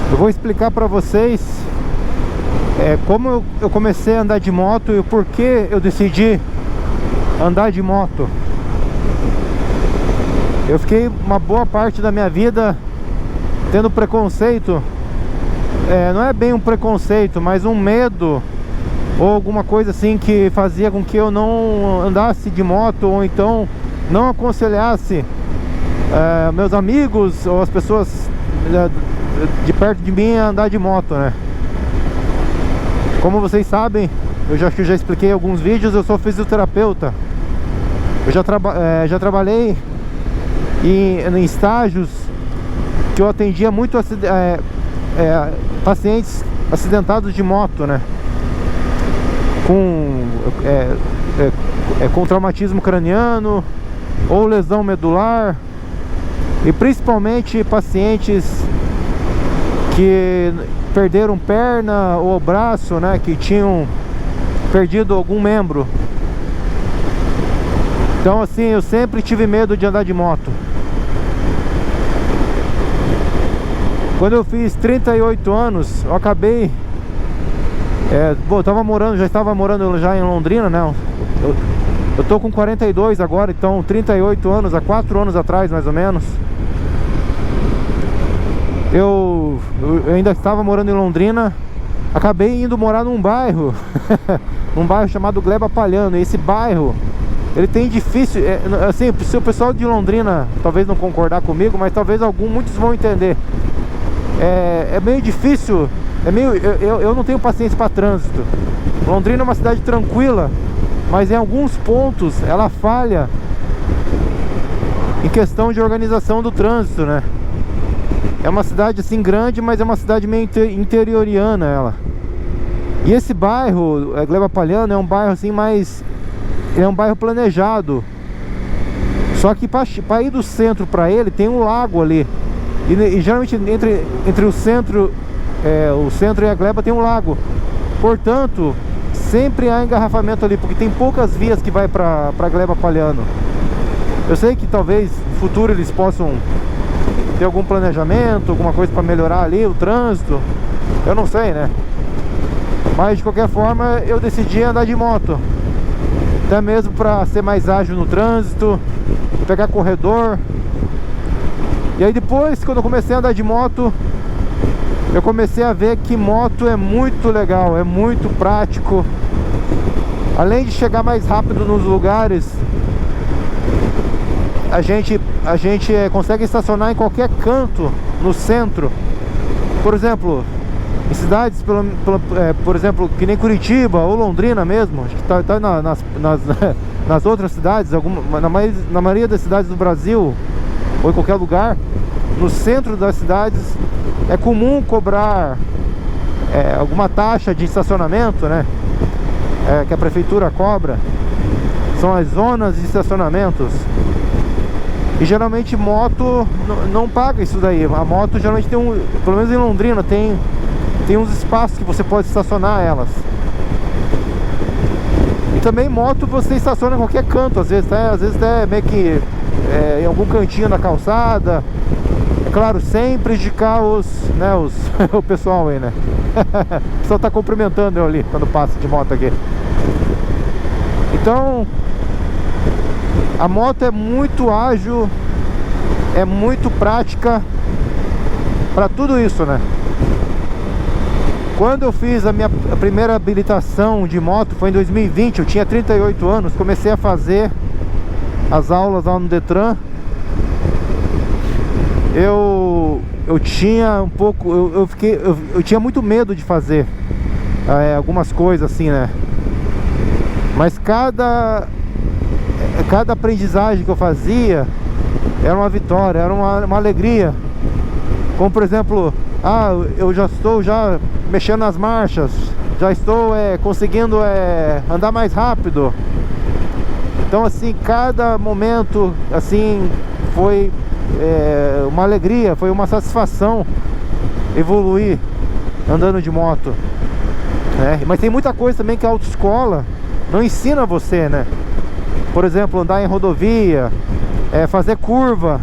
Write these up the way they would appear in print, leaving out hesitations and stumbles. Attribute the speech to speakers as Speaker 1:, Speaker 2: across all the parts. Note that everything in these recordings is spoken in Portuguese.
Speaker 1: Eu vou explicar para vocês como eu comecei a andar de moto e o porquê eu decidi andar de moto. Eu fiquei uma boa parte da minha vida tendo preconceito, não é bem um preconceito, mas um medo ou alguma coisa assim que fazia com que eu não andasse de moto, ou então não aconselhasse meus amigos ou as pessoas de perto de mim a andar de moto, né? Como vocês sabem, acho que eu já expliquei em alguns vídeos, eu sou fisioterapeuta. Eu já trabalhei em estágios que eu atendia muito pacientes acidentados de moto, né? Com traumatismo craniano ou lesão medular, e principalmente pacientes que perderam perna ou braço, né? Que tinham perdido algum membro. Então assim, eu sempre tive medo de andar de moto. Quando eu fiz 38 anos, eu acabei... eu já estava morando já em Londrina, né? Eu tô com 42 agora, então 38 anos, há 4 anos atrás mais ou menos. Eu ainda estava morando em Londrina, acabei indo morar num bairro, num bairro chamado Gleba Palhano. E esse bairro, ele tem difícil, assim, se o pessoal de Londrina talvez não concordar comigo, mas talvez muitos vão entender. É meio difícil, eu não tenho paciência para trânsito. Londrina é uma cidade tranquila, mas em alguns pontos ela falha em questão de organização do trânsito, né? É uma cidade assim grande, mas é uma cidade meio interioriana ela. E esse bairro, Gleba Palhano, é um bairro assim mais... Ele é um bairro planejado. Só que para ir do centro para ele tem um lago ali. E geralmente entre o centro e a Gleba tem um lago. Portanto, sempre há engarrafamento ali, porque tem poucas vias que vai para Gleba Palhano. Eu sei que talvez no futuro eles possam ter algum planejamento, alguma coisa para melhorar ali o trânsito. Eu não sei, né? Mas de qualquer forma eu decidi andar de moto, até mesmo para ser mais ágil no trânsito, pegar corredor. E aí depois, quando eu comecei a andar de moto, eu comecei a ver que moto é muito legal, é muito prático. Além de chegar mais rápido nos lugares, a gente consegue estacionar em qualquer canto no centro. Por exemplo, em cidades, por exemplo, que nem Curitiba ou Londrina mesmo, acho que tá nas outras cidades, na maioria das cidades do Brasil, ou em qualquer lugar, no centro das cidades é comum cobrar alguma taxa de estacionamento, né? Que a prefeitura cobra. São as zonas de estacionamentos. E geralmente moto não paga isso daí. A moto geralmente tem pelo menos em Londrina tem uns espaços que você pode estacionar elas. E também moto você estaciona em qualquer canto, às vezes até meio que em algum cantinho da calçada. É claro, sem prejudicar o pessoal aí, né? O pessoal tá cumprimentando eu ali quando passa de moto aqui. Então, a moto é muito ágil, é muito prática para tudo isso, né? Quando eu fiz a minha primeira habilitação de moto, foi em 2020, eu tinha 38 anos, comecei a fazer as aulas lá no Detran. Eu tinha um pouco, eu tinha muito medo de fazer algumas coisas assim, né? Mas cada aprendizagem que eu fazia era uma vitória, era uma alegria. Como por exemplo, eu já estou mexendo nas marchas, já estou conseguindo andar mais rápido. Então assim, cada momento assim foi uma alegria, foi uma satisfação evoluir andando de moto, né? Mas tem muita coisa também que a autoescola não ensina você, né? Por exemplo, andar em rodovia, fazer curva,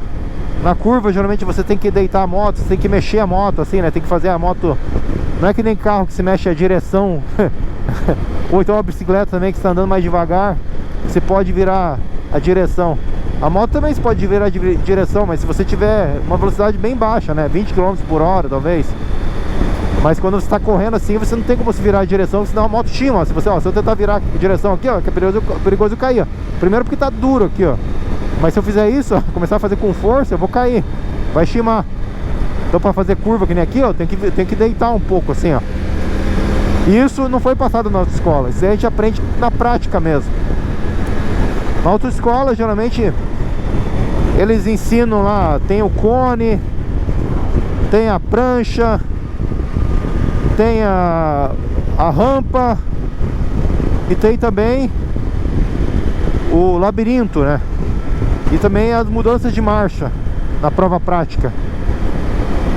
Speaker 1: Na curva, geralmente você tem que deitar a moto, você tem que mexer a moto, assim, né? Tem que fazer a moto... Não é que nem carro que se mexe a direção. Ou então a bicicleta também, que está andando mais devagar, você pode virar a direção. A moto também você pode virar a direção, mas se você tiver uma velocidade bem baixa, né? 20 km por hora, talvez. Mas quando você está correndo assim, você não tem como se virar a direção, senão a moto chima. Se eu tentar virar a direção aqui, ó, que é perigoso eu cair, ó. Primeiro porque tá duro aqui, ó. Mas se eu fizer isso, ó, começar a fazer com força, eu vou cair. Vai chimar. Então para fazer curva que nem aqui, ó, tem que deitar um pouco assim, ó. E isso não foi passado na autoescola. Isso aí a gente aprende na prática mesmo. Na autoescola, geralmente, eles ensinam lá, tem o cone, tem a prancha, tem a rampa e tem também o labirinto, né? E também as mudanças de marcha na prova prática.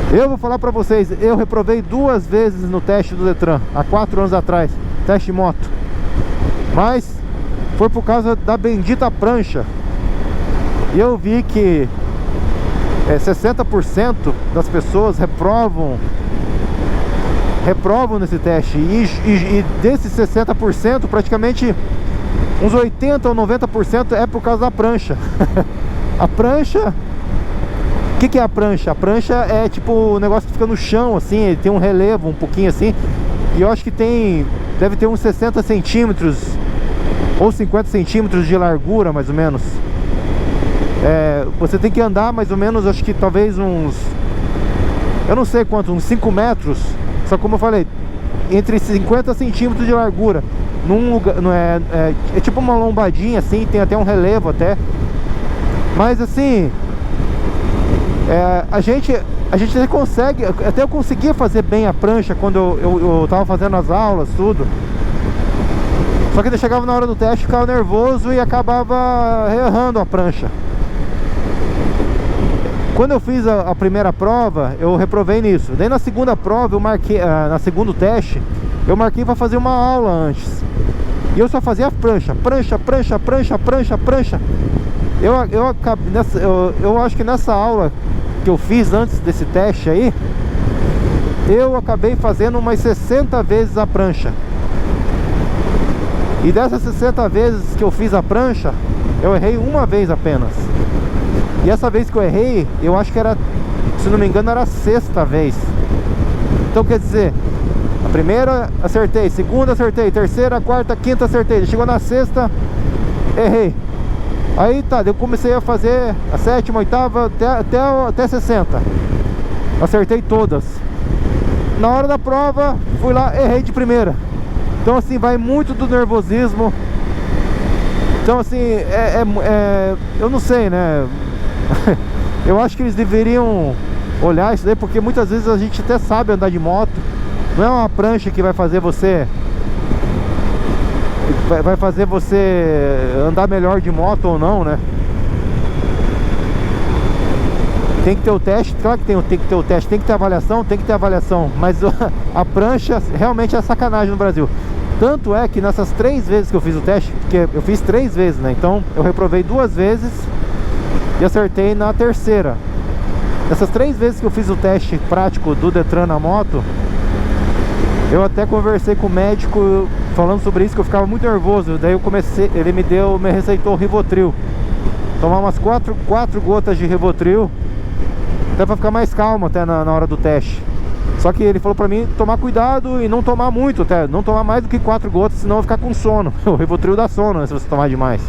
Speaker 1: Eu vou falar pra vocês, eu reprovei 2 vezes no teste do Detran, há 4 anos atrás, teste de moto. Mas foi por causa da bendita prancha. E eu vi que 60% das pessoas reprovam nesse teste. E desses 60%, praticamente uns 80% ou 90% é por causa da prancha. A prancha... O que é a prancha? A prancha é tipo o negócio que fica no chão, assim, ele tem um relevo um pouquinho assim. E eu acho que deve ter uns 60 centímetros ou 50 centímetros de largura, mais ou menos. Você tem que andar mais ou menos, acho que talvez uns... Eu não sei quanto, uns 5 metros. Só como eu falei, entre 50 centímetros de largura. Num lugar, é tipo uma lombadinha assim, tem até um relevo até. Mas assim... a gente até consegue, até eu conseguia fazer bem a prancha quando eu tava fazendo as aulas, tudo. Só que eu chegava na hora do teste, ficava nervoso e acabava errando a prancha. Quando eu fiz a primeira prova, eu reprovei nisso. Daí na segunda prova, eu marquei, na segundo teste, eu marquei para fazer uma aula antes. E eu só fazia a prancha. Eu acho que nessa aula que eu fiz antes desse teste aí, eu acabei fazendo umas 60 vezes a prancha. E dessas 60 vezes que eu fiz a prancha, eu errei uma vez apenas. E essa vez que eu errei, eu acho que era, se não me engano, era a 6ª vez. Então quer dizer, a primeira acertei, segunda acertei, terceira, quarta, quinta acertei. Chegou na 6ª, errei. Aí tá, eu comecei a fazer a 7ª, 8ª, até 60. Acertei todas. Na hora da prova, fui lá, errei de primeira. Então assim, vai muito do nervosismo. Então assim, eu não sei, né? Eu acho que eles deveriam olhar isso daí, porque muitas vezes a gente até sabe andar de moto. Não é uma prancha que vai fazer você andar melhor de moto ou não, né? Tem que ter o teste, claro que tem que ter o teste, tem que ter avaliação, mas a prancha realmente é sacanagem no Brasil. Tanto é que nessas 3 vezes que eu fiz o teste, porque eu fiz 3 vezes, né? Então eu reprovei 2 vezes e acertei na terceira. Nessas 3 vezes que eu fiz o teste prático do Detran na moto, eu até conversei com o médico falando sobre isso, que eu ficava muito nervoso. Daí eu comecei, ele me receitou Rivotril. Tomar umas 4 gotas de Rivotril, até pra ficar mais calmo até na hora do teste. Só que ele falou pra mim tomar cuidado e não tomar muito, até não tomar mais do que 4 gotas, senão eu vou ficar com sono. O Rivotril dá sono, né, se você tomar demais.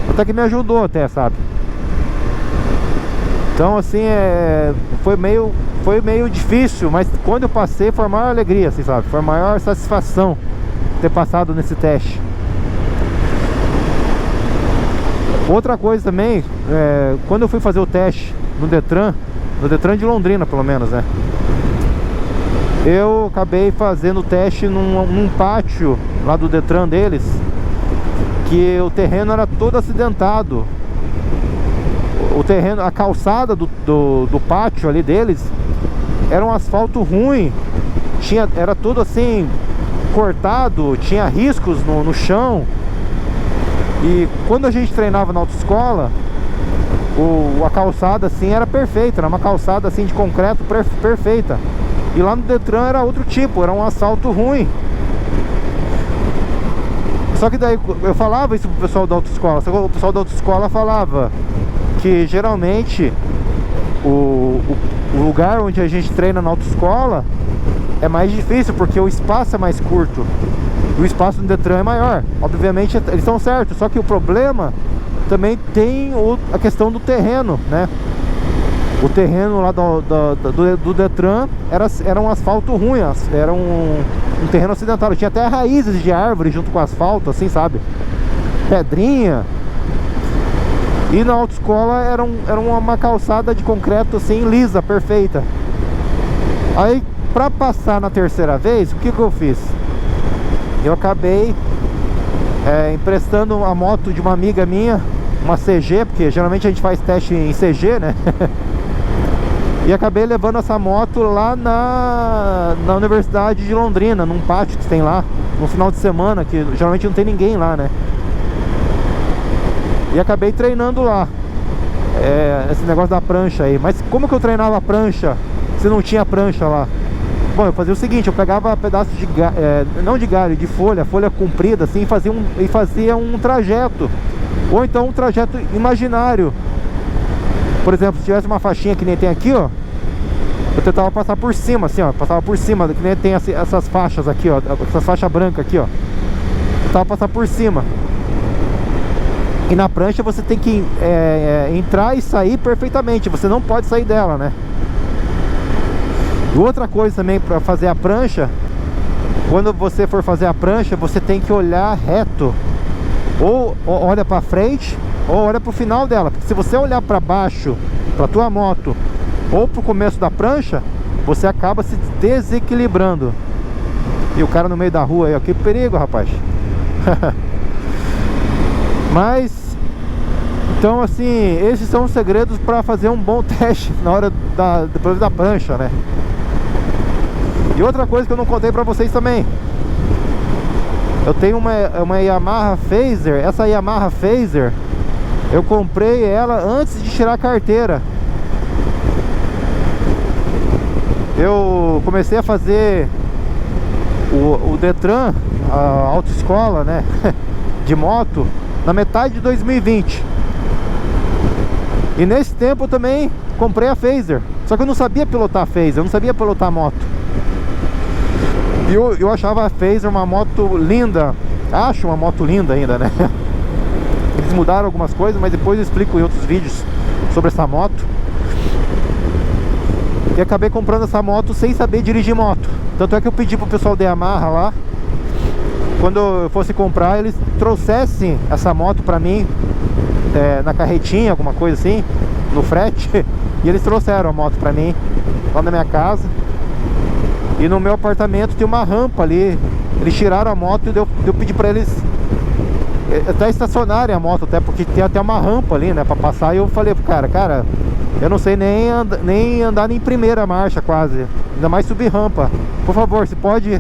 Speaker 1: Até que me ajudou até, sabe? Então assim, foi meio difícil, mas quando eu passei foi a maior alegria, assim, sabe? Foi a maior satisfação ter passado nesse teste. Outra coisa também, quando eu fui fazer o teste no Detran de Londrina pelo menos, né? Eu acabei fazendo o teste num pátio lá do Detran deles, que o terreno era todo acidentado. O terreno, a calçada do pátio ali deles era um asfalto ruim, era tudo assim cortado, tinha riscos no chão. E quando a gente treinava na autoescola, a calçada assim era perfeita, era uma calçada assim de concreto perfeita. E lá no Detran era outro tipo, era um asfalto ruim. Só que daí eu falava isso pro pessoal da autoescola, só que o pessoal da autoescola falava que geralmente o lugar onde a gente treina na autoescola é mais difícil, porque o espaço é mais curto e o espaço do Detran é maior. Obviamente eles estão certos, só que o problema também tem a questão do terreno, né? O terreno lá do Detran era um asfalto ruim, era um terreno acidentado. Tinha até raízes de árvore junto com o asfalto, assim, sabe? Pedrinha. E na autoescola era uma calçada de concreto assim, lisa, perfeita. Aí, pra passar na terceira vez, o que eu fiz? Eu acabei emprestando a moto de uma amiga minha, uma CG, porque geralmente a gente faz teste em CG, né? E acabei levando essa moto lá na Universidade de Londrina, num pátio que tem lá, no final de semana, que geralmente não tem ninguém lá, né? E acabei treinando lá esse negócio da prancha aí. Mas como que eu treinava a prancha se não tinha prancha lá? Bom, eu fazia o seguinte, eu pegava pedaço de galho, não de galho, de folha comprida assim, e fazia um trajeto. Ou então um trajeto imaginário. Por exemplo, se tivesse uma faixinha que nem tem aqui, ó, eu tentava passar por cima, assim, ó. Passava por cima, que nem tem essas faixas aqui, ó. Essas faixas brancas aqui, ó. Eu tentava passar por cima. E na prancha você tem que entrar e sair perfeitamente. Você não pode sair dela, né? E outra coisa também para fazer a prancha, quando você for fazer a prancha, você tem que olhar reto. Ou olha para frente, ou olha pro final dela. Porque se você olhar para baixo, pra tua moto, ou pro começo da prancha, você acaba se desequilibrando. E o cara no meio da rua aí, ó, que perigo, rapaz. Mas então assim, esses são os segredos para fazer um bom teste na hora depois da prancha, né? E outra coisa que eu não contei para vocês também, eu tenho uma Yamaha Phaser. Essa Yamaha Phaser eu comprei ela antes de tirar a carteira. Eu comecei a fazer o Detran, a autoescola, né, de moto, na metade de 2020. E nesse tempo eu também comprei a Phaser. Só que eu não sabia pilotar a Phaser, eu não sabia pilotar a moto. E eu achava a Phaser uma moto linda. Acho uma moto linda ainda, né? Eles mudaram algumas coisas, mas depois eu explico em outros vídeos sobre essa moto. E acabei comprando essa moto sem saber dirigir moto. Tanto é que eu pedi pro pessoal da Yamaha lá, quando eu fosse comprar, eles trouxessem essa moto pra mim na carretinha, alguma coisa assim, no frete. E eles trouxeram a moto pra mim lá na minha casa. E no meu apartamento tem uma rampa ali. Eles tiraram a moto e eu pedi pra eles até estacionarem a moto, até porque tem até uma rampa ali, né, pra passar. E eu falei pro cara, eu não sei nem andar em primeira marcha quase, ainda mais subir rampa. Por favor, você pode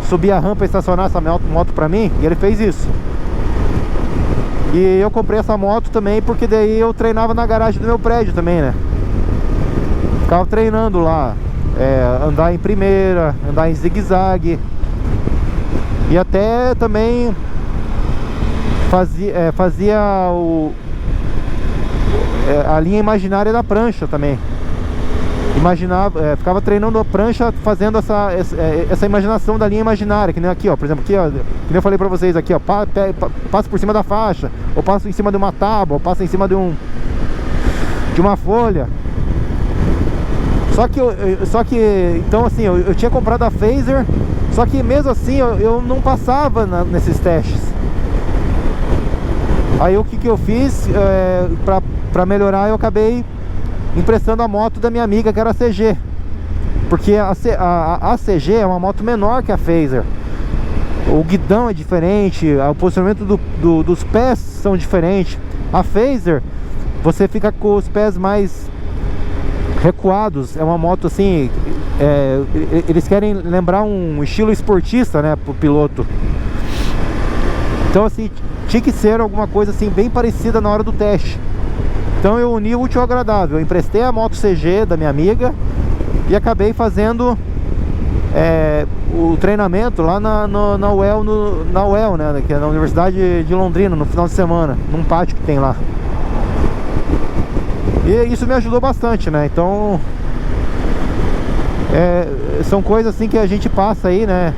Speaker 1: subir a rampa e estacionar essa moto pra mim? E ele fez isso. E eu comprei essa moto também porque daí eu treinava na garagem do meu prédio também, né? Ficava treinando lá, andar em primeira, andar em zigue-zague. E até também fazia a linha imaginária da prancha também. Ficava treinando a prancha, fazendo essa imaginação da linha imaginária. Que nem aqui, ó, por exemplo, aqui, ó, que nem eu falei pra vocês aqui, ó, passa por cima da faixa, ou passa em cima de uma tábua, ou passa em cima de uma folha. Só que então assim, eu tinha comprado a Phaser, só que mesmo assim eu não passava nesses testes. Aí o que eu fiz, pra melhorar, eu acabei emprestando a moto da minha amiga, que era a CG. Porque a CG é uma moto menor que a Phaser. O guidão é diferente, o posicionamento dos pés são diferentes. A Phaser, você fica com os pés mais recuados. É uma moto assim, eles querem lembrar um estilo esportista, né, pro piloto. Então assim, tinha que ser alguma coisa assim bem parecida na hora do teste. Então eu uni o útil ao agradável. Eu emprestei a moto CG da minha amiga e acabei fazendo o treinamento lá na UEL, né, que é na Universidade de Londrina, no final de semana, num pátio que tem lá. E isso me ajudou bastante, né? Então são coisas assim que a gente passa aí, né?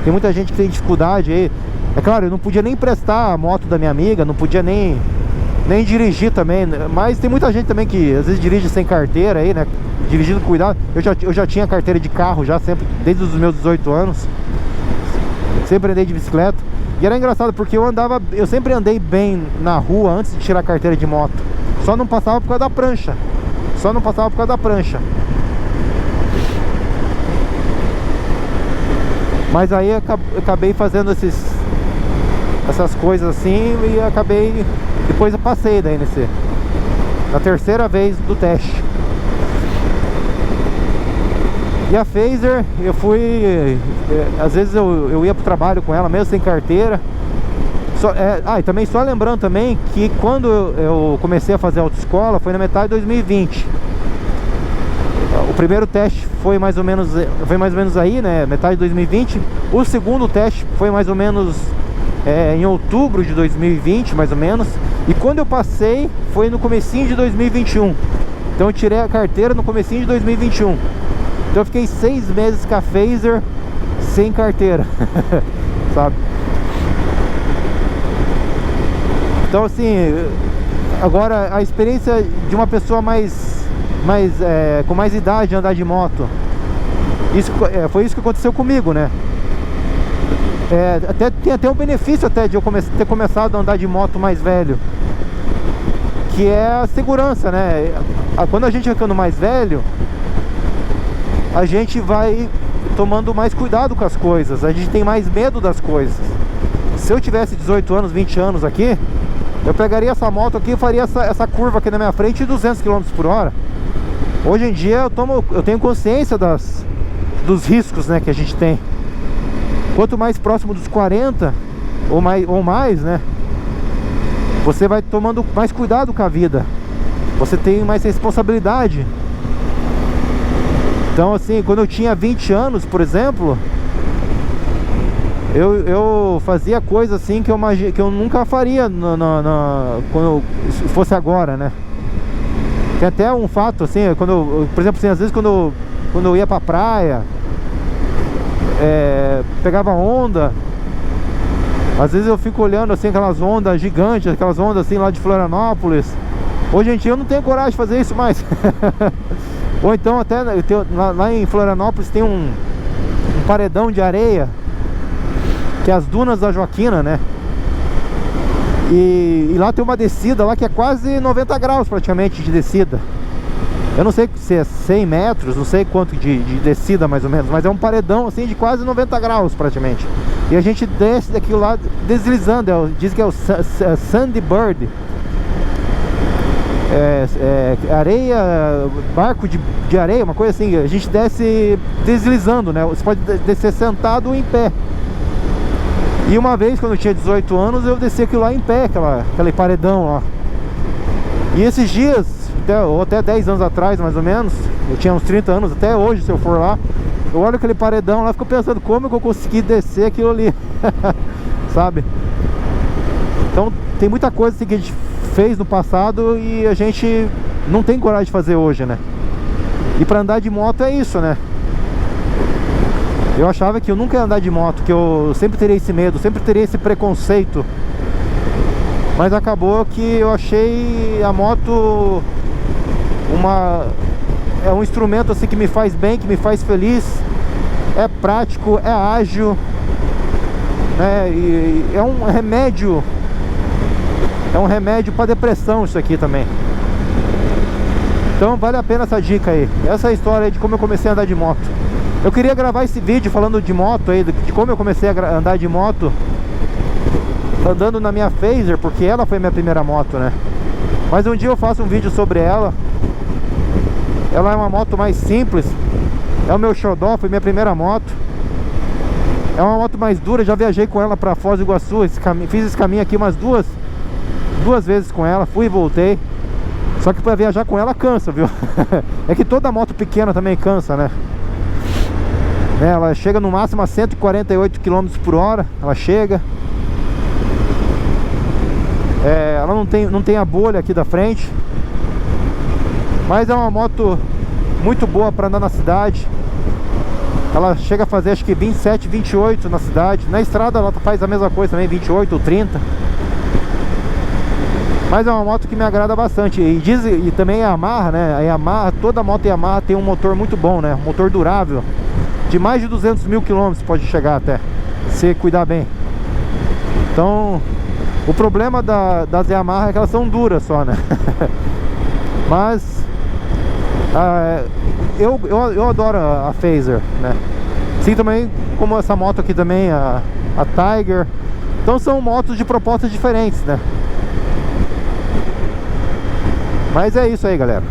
Speaker 1: Tem muita gente que tem dificuldade aí. É claro, eu não podia nem emprestar a moto da minha amiga, não podia nem dirigir também. Mas tem muita gente também que às vezes dirige sem carteira aí, né? Dirigindo com cuidado. Eu já tinha carteira de carro já sempre, desde os meus 18 anos. Sempre andei de bicicleta. E era engraçado porque eu sempre andei bem na rua antes de tirar a carteira de moto. Só não passava por causa da prancha. Mas aí eu acabei fazendo essas coisas assim e acabei... Depois eu passei daí na terceira vez do teste. E a Phaser, eu fui... às vezes eu ia pro trabalho com ela, mesmo sem carteira. E também só lembrando também que quando eu comecei a fazer autoescola foi na metade de 2020. O primeiro teste foi mais ou menos aí, né, metade de 2020. O segundo teste foi mais ou menos em outubro de 2020, mais ou menos. E quando eu passei foi no comecinho de 2021. Então eu tirei a carteira no comecinho de 2021. Então eu fiquei 6 meses com a Phaser sem carteira. Sabe? Então assim, agora a experiência de uma pessoa com mais idade andar de moto, foi isso que aconteceu comigo, né? Tem até um benefício até de eu ter começado a andar de moto mais velho, que é a segurança, né? Quando a gente vai ficando mais velho, a gente vai tomando mais cuidado com as coisas, a gente tem mais medo das coisas. Se eu tivesse 18 anos, 20 anos aqui, eu pegaria essa moto aqui e faria essa curva aqui na minha frente de 200 km por hora. Hoje em dia eu tenho consciência dos riscos, né, que a gente tem. Quanto mais próximo dos 40 ou mais, né, você vai tomando mais cuidado com a vida. Você tem mais responsabilidade. Então assim, quando eu tinha 20 anos, por exemplo, eu fazia coisa assim que eu nunca faria quando fosse agora, né? Tem até um fato assim, por exemplo, assim, às vezes quando eu ia pra praia, pegava onda, às vezes eu fico olhando assim aquelas ondas gigantes, aquelas ondas assim lá de Florianópolis. Hoje em dia eu não tenho coragem de fazer isso mais. Ou então até lá em Florianópolis tem um paredão de areia, que é as dunas da Joaquina, né? E lá tem uma descida lá que é quase 90 graus praticamente de descida. Eu não sei se é 100 metros, não sei quanto de descida mais ou menos, mas é um paredão assim de quase 90 graus praticamente. E a gente desce daquilo lá deslizando, diz que é o Sandy Bird. Areia, barco de areia, uma coisa assim. A gente desce deslizando, né? Você pode descer sentado ou em pé. E uma vez, quando eu tinha 18 anos, eu desci aquilo lá em pé, aquele paredão lá. E esses dias, até 10 anos atrás mais ou menos, eu tinha uns 30 anos, até hoje se eu for lá, eu olho aquele paredão lá e fico pensando como que eu consegui descer aquilo ali. Sabe? Então tem muita coisa assim que a gente fez no passado e a gente não tem coragem de fazer hoje, né? E pra andar de moto é isso, né? Eu achava que eu nunca ia andar de moto, que eu sempre teria esse medo, sempre teria esse preconceito. Mas acabou que eu achei a moto um instrumento assim que me faz bem, que me faz feliz. É prático, é ágil, né? E é um remédio. É um remédio para depressão isso aqui também. Então vale a pena essa dica aí. Essa é a história aí de como eu comecei a andar de moto. Eu queria gravar esse vídeo falando de moto aí, de como eu comecei a andar de moto andando na minha Phaser, porque ela foi minha primeira moto, né? Mas um dia eu faço um vídeo sobre ela. Ela é uma moto mais simples, é o meu xodó, foi minha primeira moto. É uma moto mais dura, já viajei com ela pra Foz do Iguaçu, fiz esse caminho aqui umas duas vezes com ela, fui e voltei. Só que para viajar com ela cansa, viu? É que toda moto pequena também cansa, né? Ela chega no máximo a 148 km por hora. Ela chega. Ela não tem a bolha aqui da frente. Mas é uma moto muito boa para andar na cidade. Ela chega a fazer acho que 27, 28 na cidade. Na estrada ela faz a mesma coisa também, 28 ou 30. Mas é uma moto que me agrada bastante. E também a Yamaha, né? A Yamaha, toda moto Yamaha tem um motor muito bom, né? Um motor durável. De mais de 200 mil quilômetros pode chegar até, se cuidar bem. Então, o problema das Yamaha é que elas são duras só, né? Mas eu adoro a Fazer, né? Sim, também como essa moto aqui também, a Tiger. Então são motos de propostas diferentes, né? Mas é isso aí, galera.